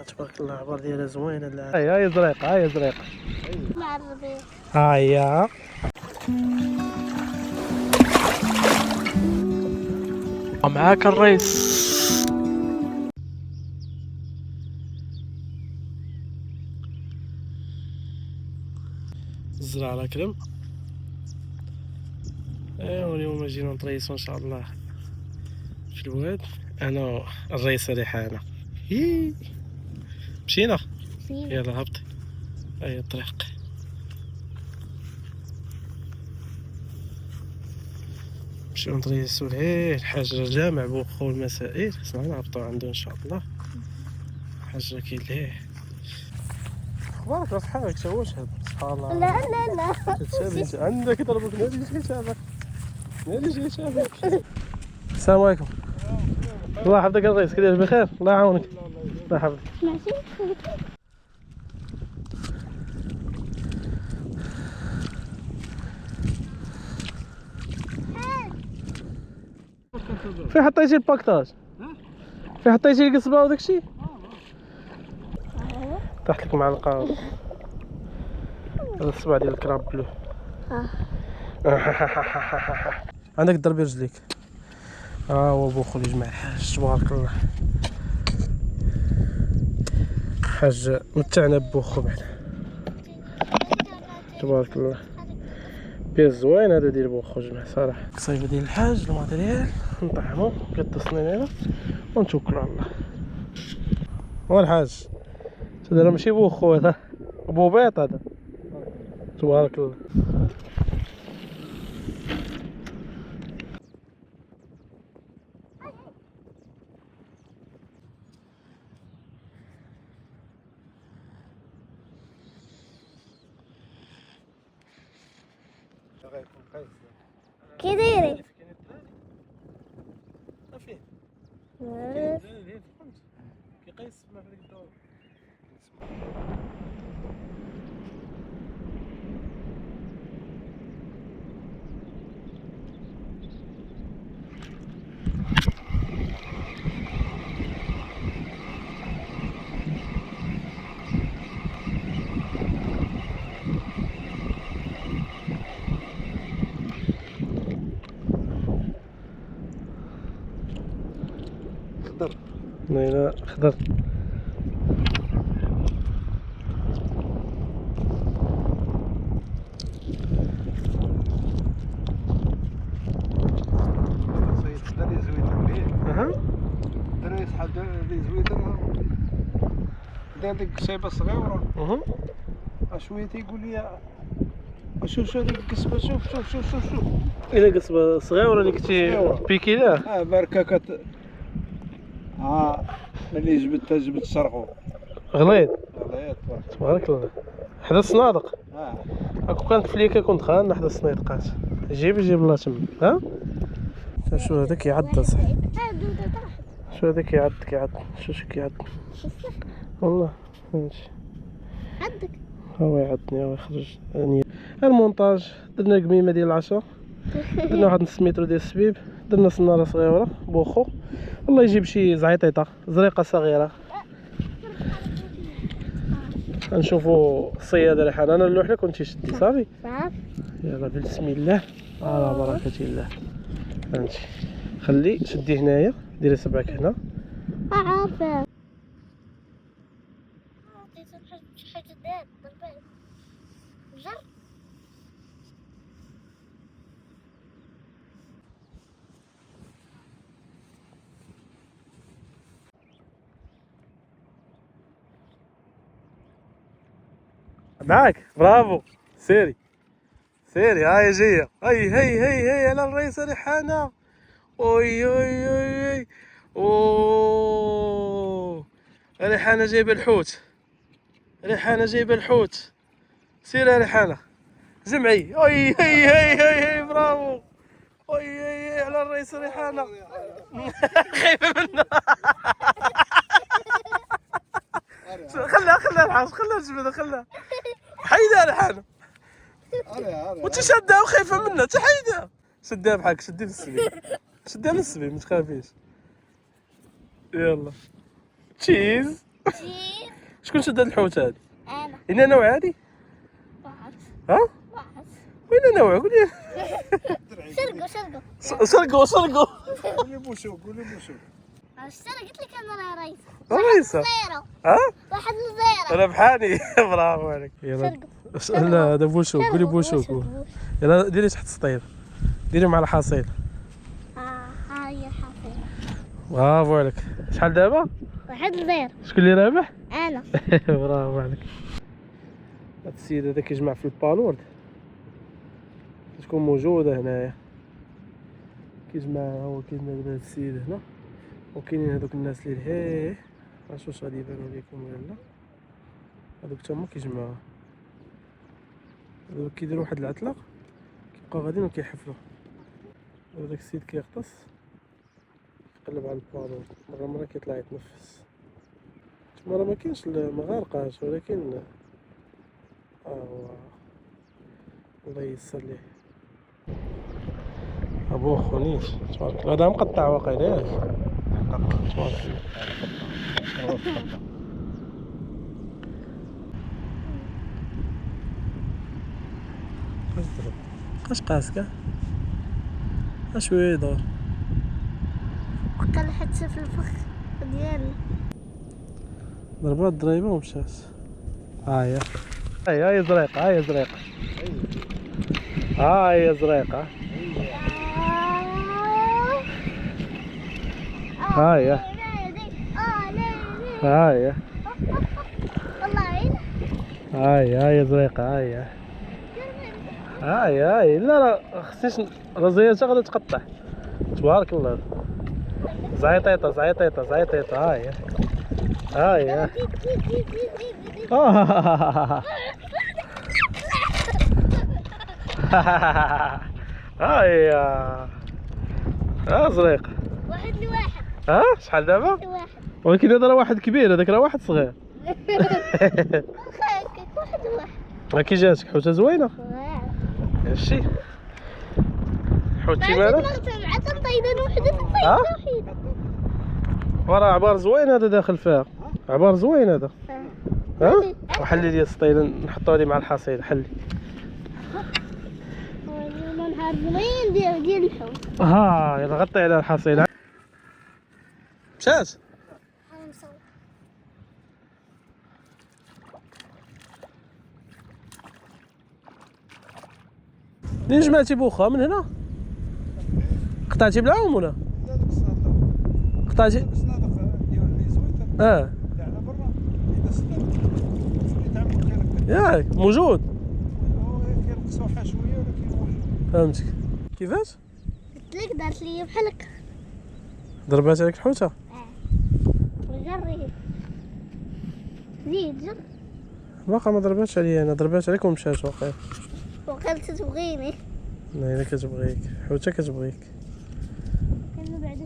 تبارك الله العبار ديالها زوينه. هاي زريقه، هاي زريقه مع الربيع. هيا معاك الريس. الزرع على كرم. ايوا اليوم جينا نطريسو ان شاء الله في الواد، انا الريسه ريحانه. مشينا يلا هبطي. هاي الطريق. نمشيو نطريسو ليه الحاج جامع بوخو المسائل، خصنا نهبطو عنده ان شاء الله. الحاج كاين ليه. اخبارك راس حالك شواش هذا؟ سبحان الله. لا لا لا تتشابك عندك يضربك نادي جاي شابك، نادي جاي شابك. السلام عليكم. الله يحفظك الرئيس، كيداير بخير؟ الله يعاونك. الله يحفظك. ماشي. في حطيتي الباكتاج؟ في حطيتي القصبه وداك الشيء؟ طاحت لك معلقه. هذا الصبع ديال الكراب بلو. عندك ضربي رجليك. هو بوخو اللي جمع الحاج تبارك الله. حاج متعنا بوخو بعدا تبارك الله. بياز زوين هذا ديال بوخو جمع صراحه. قصيبه ديال الحاج الماتريال نطعمو قد تصنينينا ونتوكلوا على الله. هو الحاج هذا ماشي بوخو، هذا بوبيط هذا تبارك الله. كي دايرين؟ كيقيس ما في ديك الدور. خضر نينا خضر. دري زويته مليح. اها دري شحال دري زويته دار ديك الشيبه صغيره. شويه تيقول لي شوف هذيك القصبه، شوف الا قصبه صغيره اللي كنتي بيكي له. بركه ملي جبت الشرقو غليظ غليظ تبارك الله. حدا الصنادق. هاكو كانت فليكه كنت خان حدا الصنادقات. جيب الله تما. ها شو هذا كيعض صاحبي. شو هذا كيعض شو كيعض والله فهمتي. عندك هو يعضني هو يخرج المونتاج. درنا قميمه ديال العشاء، درنا واحد نص متر ديال السبيب، درنا صناره صغيره بوخو. والله يجيب شي زعيطيطه زريقه صغيره. غنشوفوا الصياده ريحانه. انا نلوح لك وانتي شدي صافي. يلا بسم الله على بركه الله. فهمتي خلي شدي هنايا ديري صبعك هنا. عارفه معاك برافو. سيري هاي جايه. هي على الرئيسه ريحانه. اوي اوه ريحانه جايبه الحوت. سير يا ريحانه جمعي. هي برافو. هي على الرئيسه ريحانه. خايفه منه. خلها الحاج، خلها الجبده، خلها حيدها ريحانه. وانت شادها وخايفه منها تحيدها. شديها بحالك، شدي من السبيل ما تخافيش. يلا تشيز. شير. شكون شد هاد الحوت هادي؟ انا. إنها نوع هادي؟ واحد. ها؟ واحد. وين نوع؟ قول لي. سرقوا. سرقوا. قولي بوشو قولي بوشو. اشتري قلت لك انا رئيس. رئيسة. زيرو. ها؟ واحد زيرو. ربحاني. برافو عليك. يلا. لا هذا بوشو، قولي بوشو. يلا ديري تحت السطيل. ديري مع الحصيل. ها هي الحصيلة. برافو عليك. شحال دابا؟ واحد زيرو. شكون اللي رابح؟ انا. برافو عليك. هاد السيد هذا كيجمع في البالورد، تكون موجودة هنايا كيجمع. هو كاين دابا هاد السيد هنا، وكاينين هادوك الناس اللي لهيه عرفتش واش غادي يبانو ليكم ولا لا. هادوك تما كيجمعوها، هادوك كيديرو واحد العطلة كيبقاو غاديين وكيحفلو. هذاك السيد كيغطس يقلب على البالورد، مرة كيطلع يتنفس، مرة ما كاينش ما غارقاش، ولكن هو الله ييسر ليه. ابوه خونيش تبارك الله. هذا مقطع واقيلا ياك؟ تبارك الله. اش قاسكه؟ اش يدور؟ بقى حتى في الفخ ديالي. ضربات الضريبه ومشات. هاهي هاهي زريقه، هاهي زريقه، هاهي زريقه، هاهي هاهي والله هاهي زريقه، هاهي لا خصنيش رزيتها غادي تقطع. تبارك الله. زعيطيطه هاهي هاهي هاهي زريقه. واحد لواحد. شحال دابا؟ واحد. ولكن هذا راه واحد كبير، هذاك راه واحد صغير. واحد. كي جاتك حوته زوينه؟ هادشي حوتي مالك؟ مع تنطيدان وحده. وراه عبار زوين هذا داخل فيها، عبار زوين هذا. وحلي لي السطيل نحطوه لي مع الحصيل. حلي. نهار زوين ديال الحوت. يلا غطي على الحصيل. مشات. منين جمعتي بوخا؟ من هنا؟ قطعتي بلاهم ولا؟ لا داك الصنادق. قطعتي؟ الصنادق ديال اللي زويته. اللي على برا اذا سدات تعمل ياك موجود. هو كيرقصوا فيها شويه ولكن موجود. فهمتك. كيفاش؟ قلت لك دارت لي بحال هكا. ضربات عليك الحوته؟ جري. زيد جر. باقا ما ضرباتش عليا انا، ضربات عليك ومشات واقيلا. وقلت تبغيني. لا الا كتبغيك حوته كتبغيك. كان بعدا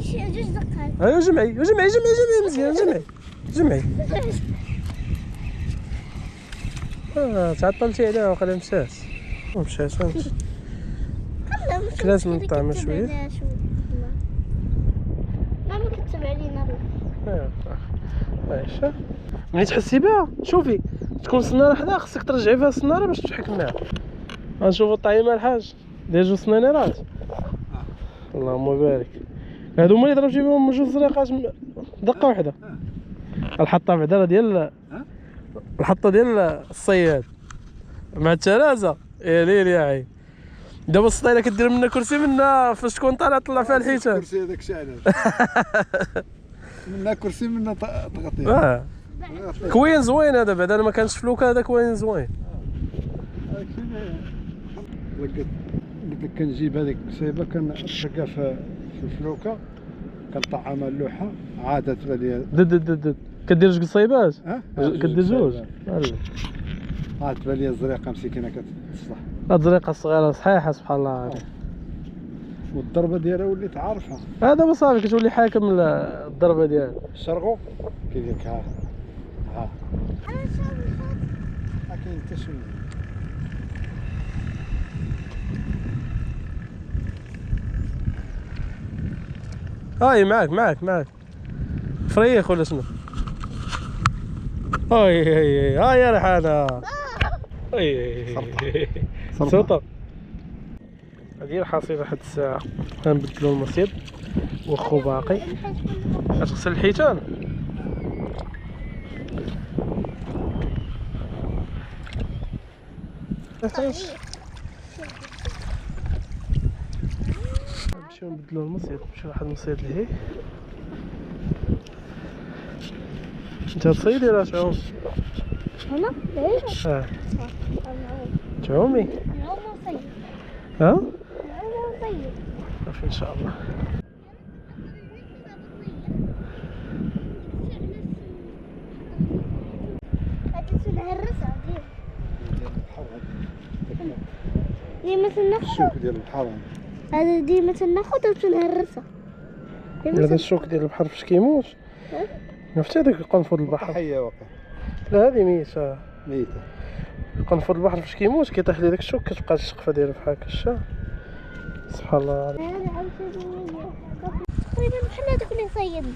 شي هاي جوج دقائق. ايوا جمعي مزيان. جمعي. تعطلتي عليها وقيلا مشات. فهمت. لازم نطعم شويه. ما كتب علينا. عايشه ملي تحسي بها شوفي تكون السناره حدا، خصك ترجعي فيها السناره باش تحكمها. غنشوفوا الطعيمه الحاج ديال جوج سنينيرات. اللهم بارك. هادو هما اللي ضربتي بهم جوج زريقات دقه واحده. الحطه بعدا راه ديال الحطه ديال الصياد مع التلازه. يا ليل يا عين. دابا السطيله كدير منها كرسي، منها فاش تكون طالع فيها الحيتان. الكرسي هذاك شي علاش. منا كرسي منا تغطيه. كوين زوين هذا بعدا. انا ما كانش فلوكه، هذا كوين زوين. قلت لك كنجيب هذيك السيبه كنرقى في الفلوكه كنطعمها اللوحه عاد تبان لي دد كدير جوج صيبات. كدير جوج. عاد تبان لي الزريقه مسكينه كتصلح. هاد الزريقه الصغيره صحيحه سبحان الله عليك. والضربه ديالها وليت عارفها. هذا بصافي كتولي حاكم الضربه ديالها. الشرغو كيدير لك ها كاين حتى شي. هاي معاك فريخ ولا شنو؟ هاي يا ريحانة. سلطة. هذه الحصيلة حد الساعة غنبدلو المصيد وخو باقي. اش غسل الحيتان؟ نمشيو نبدلو المصيد، نمشيو لواحد المصيد لهيه. انت تصيدي ولا تعوم؟ هنا؟ اه تعومي؟ نعوم ونصيد. ها؟ نعوم ونصيد. ان شاء الله. ديما تنخو. الشوك ديال البحر هذا ديما تنخو تنهرسها. هذا الشوك ديال البحر فاش كيموت عرفتي هذاك القنفذ البحر. حية واقع لا هذه ميتة. ميتة. القنفذ البحر فاش كيموت كيطيح لي داك الشوك كتبقى الشقفة ديالو بحال هكا الشا. سبحان الله. تقريبا بحال هذاك اللي صيدنا.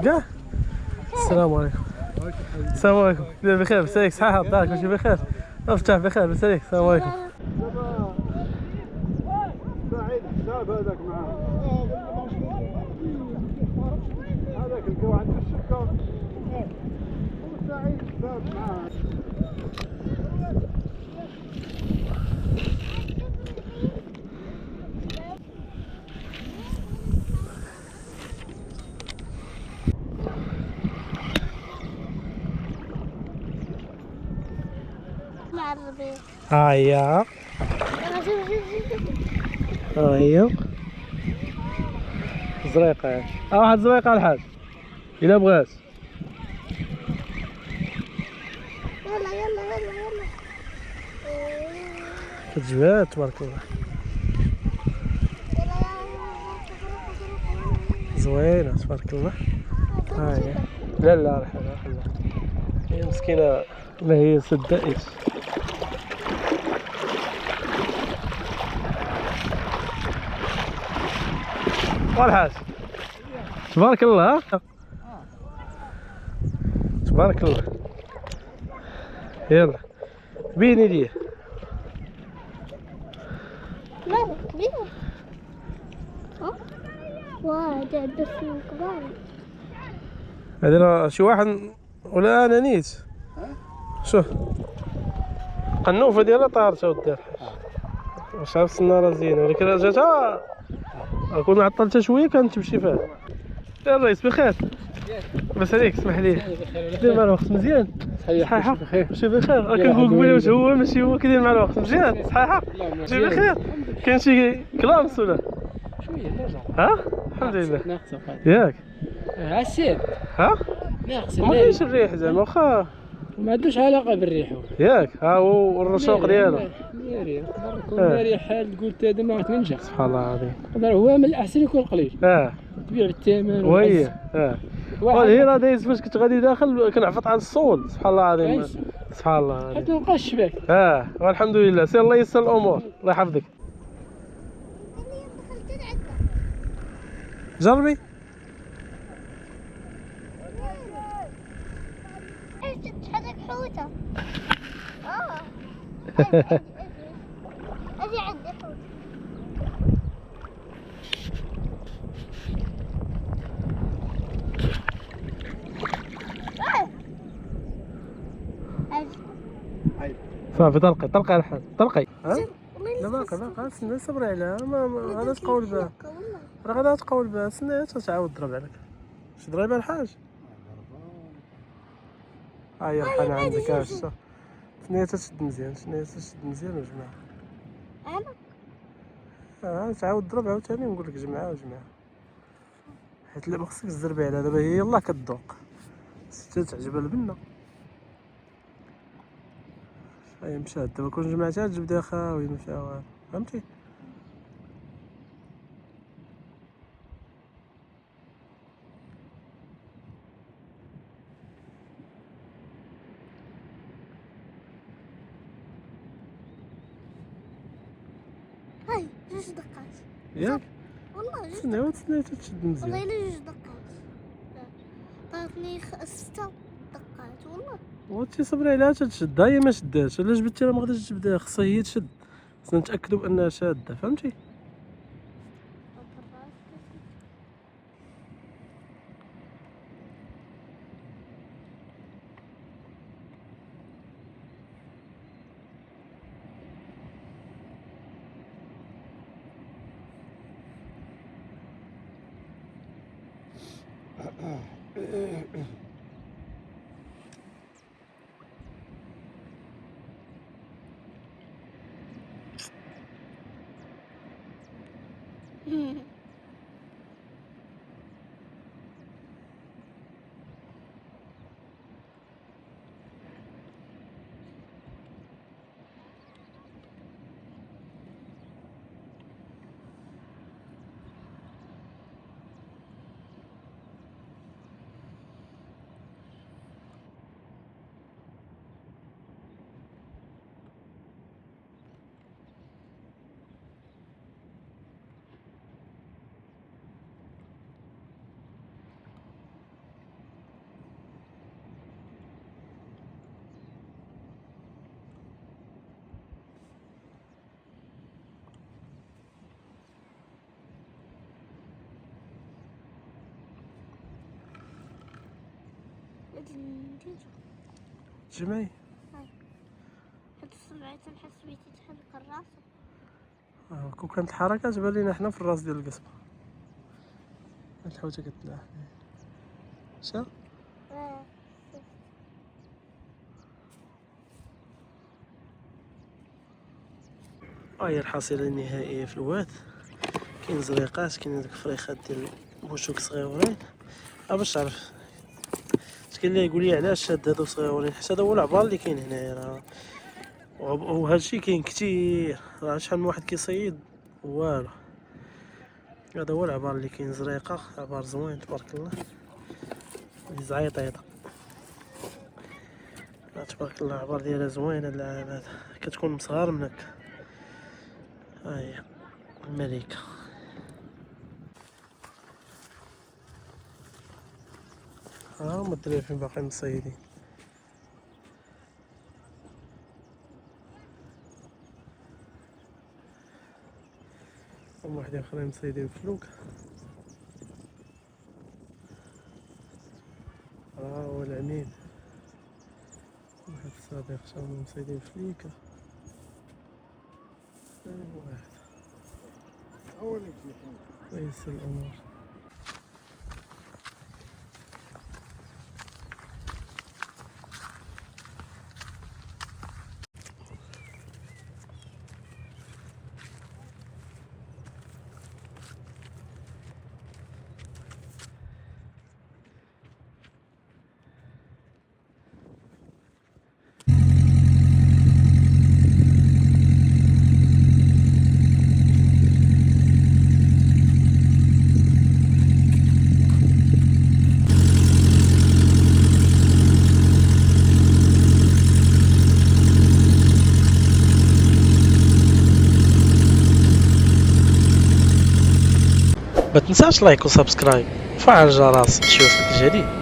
كاع. السلام عليكم. السلام عليكم. بخير بساليك صحة دارك ماشي بخير. افتح بخير بساليك. السلام عليكم. سعيد حساب هذاك معاه. هذاك الكوا عند الشكر. سعيد حساب معاه. مع الربيع. هيا هيا زريقة. واحد زريقة الحاج إلا بغات. يلا كتجبد تبارك الله. زوينة تبارك الله. هاي لا رحلة هي مسكينة ما هي صدقت. والحاج تبارك الله. تبارك الله. يلا بيني ليه. لا كبير. واه هذا الدسم كبار. هذا شي واحد ولا انا نيت. شوف قنوفه ديالها طارت اودي الحاج. واش عارف السناره زينه ولكن جاتها كون عطلتها شويه كانت تمشي فيها. يا الرئيس بخير. بس عليك اسمح لي دير مع الوقت مزيان. صحيحه ماشي بخير. كنقول قبيله واش هو ماشي هو كيدير مع الوقت مزيان. صحيحه ماشي بخير. كاين شي كلامس ولا شويه درجه. ها الحمد لله ناقصه ياك عسير. ها ناقصه ما كاينش الريح زعما واخا ما عندوش علاقه بالريح ياك. ها هو الرشوق ديالو ناري يقدر يكون ناري حال قلت هذا ما تنجح. سبحان الله العظيم. يقدر هو من الاحسن يكون قليل تبيع بالثمن وهي هي راه دايز فاش كنت غادي داخل كنعفط على الصول. سبحان الله العظيم. سبحان الله العظيم. حتى نبقى الشباك. والحمد لله. سير الله يسر الامور الله يحفظك. جربي. هذاك حوته. اجي عندي حوت. صافي طلقي على الحال طلقي. لا باقي استنى صبري عليها. ما غادا تقول بها راه غادا تقول بها. استنى تعاود تضرب عليك. شي ضريبه الحاج. هاهي رحنا عندك. هاشا ثنية تشد مزيان. وجمعها. تعاود تضرب عاوتاني ونقول لك جمعها حيت لا ما خصكش تزربي عليها. دابا هي يلاه كتذوق حتى تعجبها البنه. هاهي مشات دابا كون جمعتها تجبدها خاويه ما فيها والو فهمتي. هاي 2 دقات ياك والله تسنى تشد مزيان. والله إلا 2 دقات عطاتني 6 دقات والله. وانتي صبري عليها تشد، هي ما شداش، الا جبدتي راه ما غاديش تجبدها، خصها هي تشد، خصنا نتاكدوا بانها شاده، فهمتي؟ جمعي حتى سمعت نحس بيتي تحرك الراسة. كون كانت الحركه تبان لينا حنا في الراس ديال القصبه. الحوته كتلاح شا هي الحصيله النهائيه في الواد. كاين زريقات، كاين هذوك الفريخات ديال بوشوك صغيورين. باش تعرف اش كاين اللي يقول لي علاش شاد هادو صغيورين، حيت هذا هو العبار اللي كاين هنايا راه، وهذا الشيء كاين كثير، راه شحال من واحد كيصيد والو. هذا هو العبار اللي كاين، زريقه عبار زوين تبارك الله، اللي زعيطيطه تبارك الله، العبار ديالها زوين. هاد العام هذا كتكون مصغر من هكا. ها هي الملكه. هما الدراري فين باقيين مصيدين. هما وحدين اخرين مصيدين فلوك. هو العميد واحد الصديق شاهم مصيدين فليكة. واحد ويسر الأمور. ما تنساش لايك وسبسكرايب وفعل الجرس باش يوصلك الجديد.